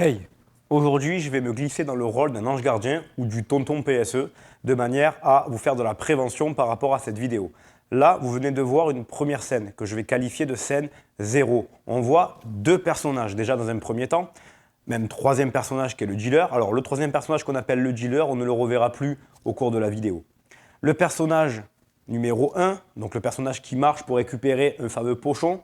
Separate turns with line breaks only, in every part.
Hey, aujourd'hui je vais me glisser dans le rôle d'un ange gardien ou du tonton PSE de manière à vous faire de la prévention par rapport à cette vidéo. Là, vous venez de voir une première scène que je vais qualifier de scène 0. On voit deux personnages déjà dans un premier temps, même troisième personnage qui est le dealer. Alors le troisième personnage qu'on appelle le dealer, on ne le reverra plus au cours de la vidéo. Le personnage numéro 1, donc le personnage qui marche pour récupérer un fameux pochon,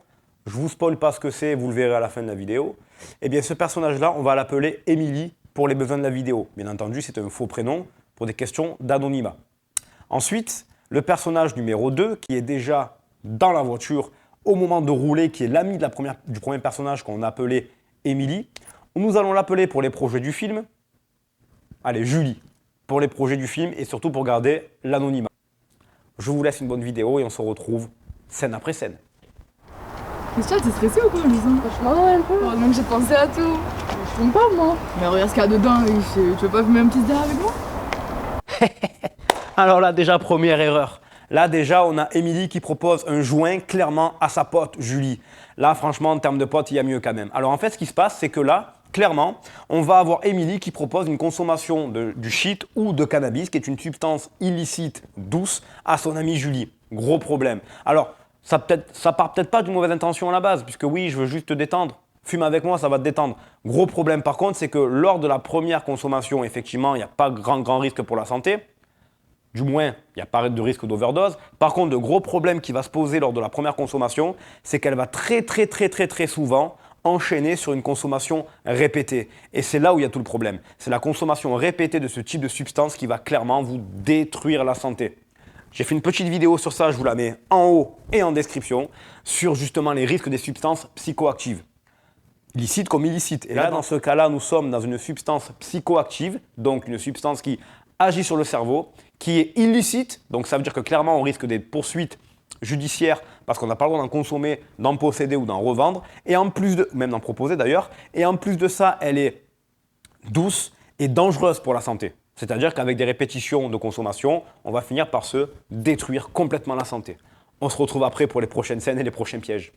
je ne vous spoil pas ce que c'est, vous le verrez à la fin de la vidéo. Eh bien, ce personnage-là, on va l'appeler Emily pour les besoins de la vidéo. Bien entendu, c'est un faux prénom pour des questions d'anonymat. Ensuite, le personnage numéro 2, qui est déjà dans la voiture au moment de rouler, qui est l'ami du premier personnage qu'on a appelé Emily. Nous allons l'appeler pour les projets du film. Allez, Julie, pour les projets du film et surtout pour garder l'anonymat. Je vous laisse une bonne vidéo et on se retrouve scène après scène.
Christian, t'es stressé ou quoi, Lisa?
Franchement, un peu.
Heureusement que j'ai pensé à tout. Je trompe pas, moi. Mais regarde ce qu'il y a dedans, tu veux pas fumer un petit verre avec moi?
Alors là, déjà, première erreur. Là, déjà, on a Emily qui propose un joint clairement à sa pote, Julie. Là, franchement, en termes de pote, il y a mieux quand même. Alors en fait, ce qui se passe, c'est que là, clairement, on va avoir Emily qui propose une consommation du shit ou de cannabis, qui est une substance illicite douce, à son amie Julie. Gros problème. Alors, ça part peut-être pas d'une mauvaise intention à la base, puisque oui, je veux juste te détendre. Fume avec moi, ça va te détendre. Gros problème par contre, c'est que lors de la première consommation, effectivement, il n'y a pas grand risque pour la santé. Du moins, il n'y a pas de risque d'overdose. Par contre, le gros problème qui va se poser lors de la première consommation, c'est qu'elle va très souvent enchaîner sur une consommation répétée. Et c'est là où il y a tout le problème. C'est la consommation répétée de ce type de substance qui va clairement vous détruire la santé. J'ai fait une petite vidéo sur ça, je vous la mets en haut et en description, sur justement les risques des substances psychoactives. Licites comme illicites. Et là, dans ce cas-là, nous sommes dans une substance psychoactive, donc une substance qui agit sur le cerveau, qui est illicite, donc ça veut dire que clairement on risque des poursuites judiciaires parce qu'on n'a pas le droit d'en consommer, d'en posséder ou d'en revendre, et en plus de, même d'en proposer d'ailleurs, et en plus de ça, elle est douce et dangereuse pour la santé. C'est-à-dire qu'avec des répétitions de consommation, on va finir par se détruire complètement la santé. On se retrouve après pour les prochaines scènes et les prochains pièges.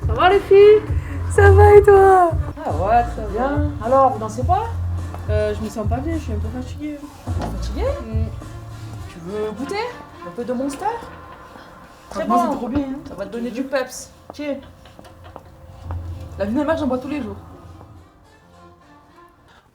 Ça va les filles?
Ça va et toi?
Ah ouais, très bien. Alors, vous dansez pas?
Je me sens pas bien, je suis un peu fatiguée.
Fatigué? Tu veux goûter un peu de Monster? Très
Franchement,
bon.
c'est trop bien. Hein.
Ça va te donner du peps. Tiens.
La Vinamax, j'en bois tous les jours.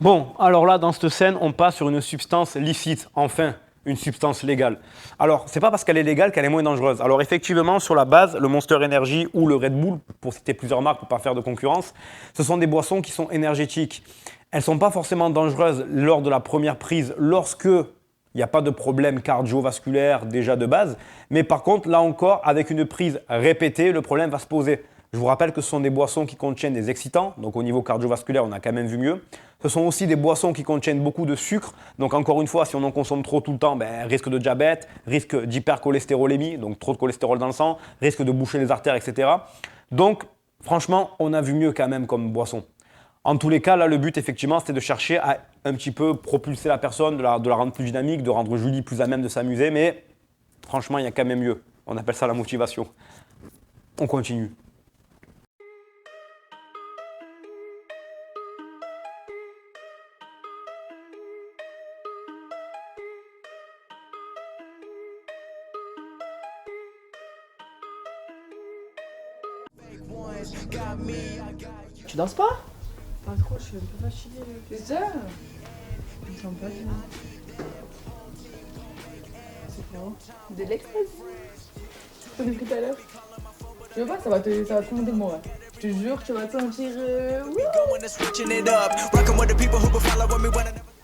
Bon, alors là, dans cette scène, on passe sur une substance licite, enfin, une substance légale. Alors, c'est pas parce qu'elle est légale qu'elle est moins dangereuse. Alors effectivement, sur la base, le Monster Energy ou le Red Bull, pour citer plusieurs marques pour pas faire de concurrence, ce sont des boissons qui sont énergétiques. Elles ne sont pas forcément dangereuses lors de la première prise, lorsque il n'y a pas de problème cardiovasculaire déjà de base. Mais par contre, là encore, avec une prise répétée, le problème va se poser. Je vous rappelle que ce sont des boissons qui contiennent des excitants, donc au niveau cardiovasculaire, on a quand même vu mieux. Ce sont aussi des boissons qui contiennent beaucoup de sucre, donc encore une fois, si on en consomme trop tout le temps, risque de diabète, risque d'hypercholestérolémie, donc trop de cholestérol dans le sang, risque de boucher les artères, etc. Donc, franchement, on a vu mieux quand même comme boisson. En tous les cas, là, le but, effectivement, c'était de chercher à un petit peu propulser la personne, de la rendre plus dynamique, de rendre Julie plus à même de s'amuser, mais franchement, il y a quand même mieux. On appelle ça la motivation. On continue.
Tu danses pas?
Pas trop, je suis un peu fatiguée.
C'est ça?
Je me sens pas bien. C'est quoi?
De l'ecstasy.
J'en ai pris tout à l'heure. Tu veux pas, ça va te monter le moral. Je te jure, tu vas te sentir... Oui.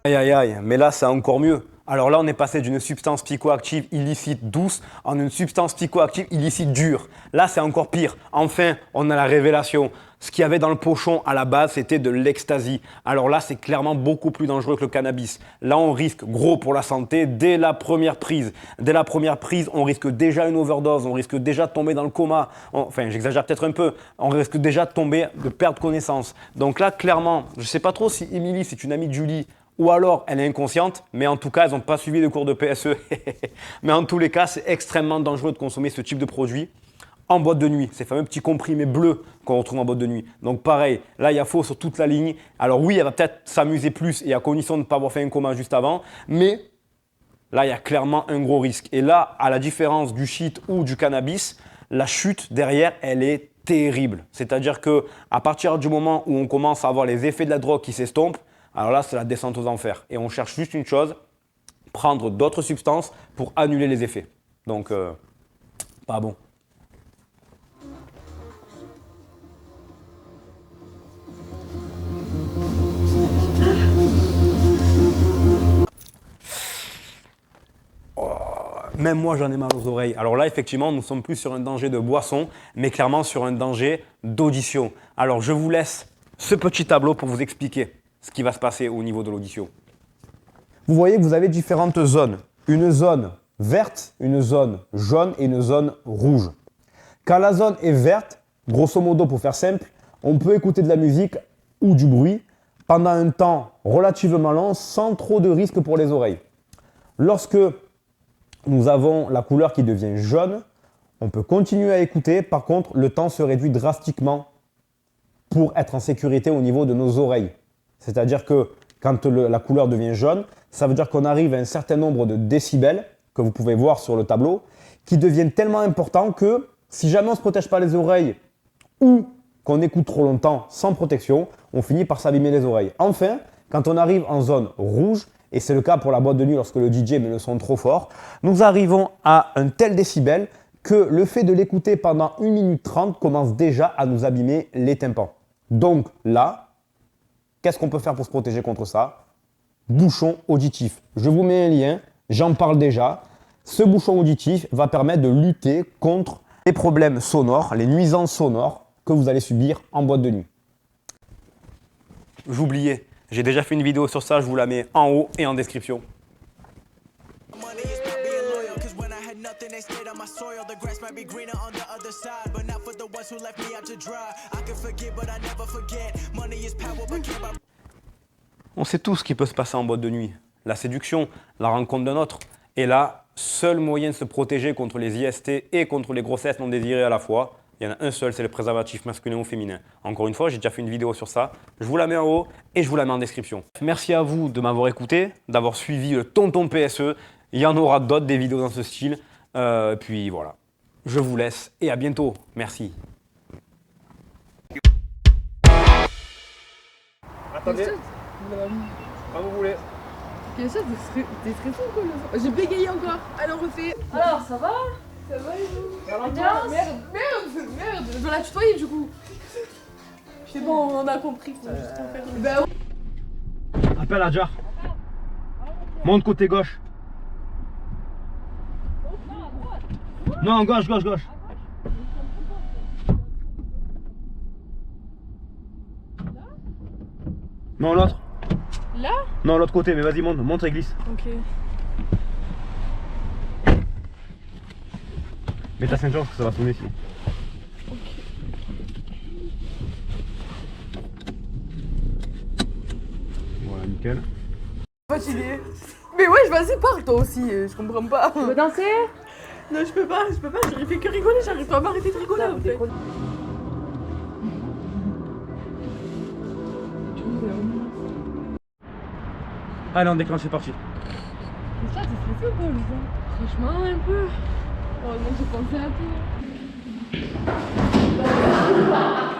Aïe aïe aïe, mais là c'est encore mieux. Alors là, on est passé d'une substance psychoactive illicite douce en une substance psychoactive illicite dure. Là, c'est encore pire. Enfin, on a la révélation. Ce qu'il y avait dans le pochon à la base, c'était de l'ecstasy. Alors là, c'est clairement beaucoup plus dangereux que le cannabis. Là, on risque gros pour la santé dès la première prise. Dès la première prise, on risque déjà une overdose, on risque déjà de tomber dans le coma. Enfin, j'exagère peut-être un peu. On risque déjà de tomber, de perdre connaissance. Donc là, clairement, je ne sais pas trop si Émilie, c'est une amie de Julie, ou alors elle est inconsciente, mais en tout cas, elles n'ont pas suivi de cours de PSE. Mais en tous les cas, c'est extrêmement dangereux de consommer ce type de produit en boîte de nuit. Ces fameux petits comprimés bleus qu'on retrouve en boîte de nuit. Donc pareil, là, il y a faux sur toute la ligne. Alors oui, elle va peut-être s'amuser plus et à condition de ne pas avoir fait un coma juste avant, mais là, il y a clairement un gros risque. Et là, à la différence du shit ou du cannabis, la chute derrière, elle est terrible. C'est-à-dire qu'à partir du moment où on commence à avoir les effets de la drogue qui s'estompent, alors là, c'est la descente aux enfers. Et on cherche juste une chose, prendre d'autres substances pour annuler les effets. Donc, pas bon. Même moi, j'en ai mal aux oreilles. Alors là, effectivement, nous sommes plus sur un danger de boisson, mais clairement sur un danger d'audition. Alors, je vous laisse ce petit tableau pour vous expliquer ce qui va se passer au niveau de l'audition. Vous voyez que vous avez différentes zones. Une zone verte, une zone jaune et une zone rouge. Quand la zone est verte, grosso modo, pour faire simple, on peut écouter de la musique ou du bruit pendant un temps relativement long sans trop de risque pour les oreilles. Lorsque nous avons la couleur qui devient jaune, on peut continuer à écouter. Par contre, le temps se réduit drastiquement pour être en sécurité au niveau de nos oreilles. C'est-à-dire que quand la couleur devient jaune, ça veut dire qu'on arrive à un certain nombre de décibels, que vous pouvez voir sur le tableau, qui deviennent tellement importants que si jamais on ne se protège pas les oreilles ou qu'on écoute trop longtemps sans protection, on finit par s'abîmer les oreilles. Enfin, quand on arrive en zone rouge, et c'est le cas pour la boîte de nuit lorsque le DJ met le son trop fort, nous arrivons à un tel décibel que le fait de l'écouter pendant 1 minute 30 commence déjà à nous abîmer les tympans. Donc là, qu'est-ce qu'on peut faire pour se protéger contre ça? Bouchon auditif. Je vous mets un lien, j'en parle déjà. Ce bouchon auditif va permettre de lutter contre les problèmes sonores, les nuisances sonores que vous allez subir en boîte de nuit. J'oubliais. J'ai déjà fait une vidéo sur ça, je vous la mets en haut et en description. On sait tous ce qui peut se passer en boîte de nuit. La séduction, la rencontre d'un autre. Et là, seul moyen de se protéger contre les IST et contre les grossesses non désirées à la fois, il y en a un seul, c'est le préservatif masculin ou féminin. Encore une fois, j'ai déjà fait une vidéo sur ça. Je vous la mets en haut et je vous la mets en description. Merci à vous de m'avoir écouté, d'avoir suivi le tonton PSE. Il y en aura d'autres, des vidéos dans ce style. Puis voilà. Je vous laisse et à bientôt. Merci. Attendez, quand vous voulez.
T'es stressé ou quoi? J'ai bégayé encore. Alors refais.
Alors, ça va?
Ça va et vous?
L'ambiance?
Merde. Je dois la tutoyer du coup. C'est bon, on a compris. Faut juste en faire une. Bah ouais.
Appelle Adjar. Monte côté gauche. Non, gauche. Non, l'autre.
Là?
Non, l'autre côté, mais vas-y, monte et glisse.
Ok.
Mets ta ceinture parce que ça va sonner ici.
Ok.
Voilà, nickel.
Fatigué. Mais ouais, vas-y, parle toi aussi, je comprends pas.
Tu veux danser?
Non, je peux pas, j'ai fait que rigoler, j'arrive pas à m'arrêter de rigoler en fait.
Allez, on déclenche, c'est parti.
Mais ça, t'es stressé ou pas, Lisa? Franchement, un peu. Heureusement que j'ai pensé à tout.